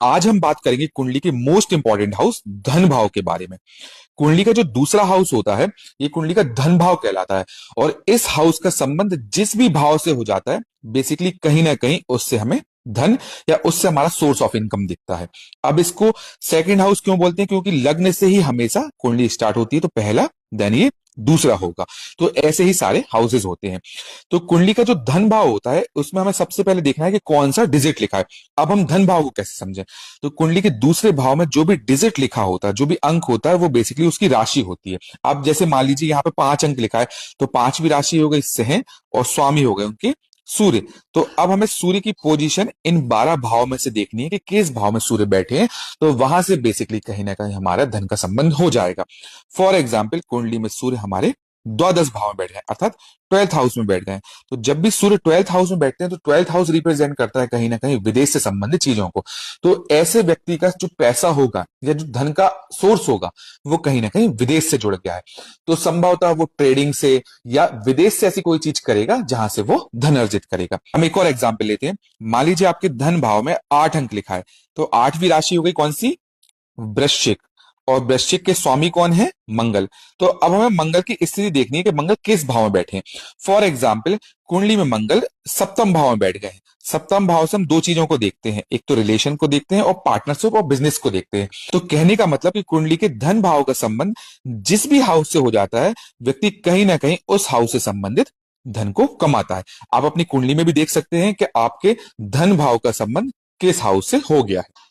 आज हम बात करेंगे कुंडली के मोस्ट इंपॉर्टेंट हाउस धन भाव के बारे में। कुंडली का जो दूसरा हाउस होता है ये कुंडली का धन भाव कहलाता है और इस हाउस का संबंध जिस भी भाव से हो जाता है बेसिकली कहीं ना कहीं उससे हमें धन या उससे हमारा सोर्स ऑफ इनकम दिखता है। अब इसको सेकंड हाउस क्यों बोलते हैं? क्योंकि लग्न से ही हमेशा कुंडली स्टार्ट होती है, तो पहला देन ये दूसरा होगा। तो ऐसे ही सारे हाउसेस होते हैं। तो कुंडली का जो धन भाव होता है उसमें हमें सबसे पहले देखना है कि कौन सा डिजिट लिखा है। अब हम धन भाव को कैसे समझें? तो कुंडली के दूसरे भाव में जो भी डिजिट लिखा होता है, जो भी अंक होता है, वो बेसिकली उसकी राशि होती है। अब जैसे मान लीजिए यहाँ पे 5 अंक लिखा है, तो पांचवी राशि हो गई सहन और स्वामी हो गए उनके सूर्य। तो अब हमें सूर्य की पोजीशन इन 12 भाव में से देखनी है कि किस भाव में सूर्य बैठे हैं, तो वहां से बेसिकली कहीं ना कहीं हमारा धन का संबंध हो जाएगा। फॉर एग्जाम्पल कुंडली में सूर्य हमारे द्वादश भाव में बैठ गए अर्थात 12th हाउस में बैठ गए। तो जब भी सूर्य 12th हाउस में बैठते हैं तो 12th हाउस रिप्रेजेंट करता है कहीं ना कहीं विदेश से संबंधित चीजों को। तो ऐसे व्यक्ति का जो पैसा होगा या जो धन का सोर्स होगा वो कहीं ना कहीं विदेश से जुड़ गया है। तो संभवतः वो ट्रेडिंग से या विदेश से ऐसी कोई चीज करेगा जहां से वो धन अर्जित करेगा। हम एक और एग्जाम्पल लेते हैं। मान लीजिए आपके धन भाव में 8 अंक लिखा है, तो 8वीं राशि हो गई कौन सी? वृश्चिक। और वृश्चिक के स्वामी कौन है? मंगल। तो अब हमें मंगल की स्थिति देखनी है कि मंगल किस भाव में बैठे हैं। फॉर एग्जाम्पल कुंडली में मंगल सप्तम भाव में बैठ गए हैं। सप्तम भाव से हम दो चीजों को देखते हैं, एक तो रिलेशन को देखते हैं और पार्टनरशिप और बिजनेस को देखते हैं। तो कहने का मतलब कि कुंडली के धन भाव का संबंध जिस भी हाउस से हो जाता है व्यक्ति कहीं ना कहीं उस हाउस से संबंधित धन को कमाता है। आप अपनी कुंडली में भी देख सकते हैं कि आपके धन भाव का संबंध किस हाउस से हो गया है।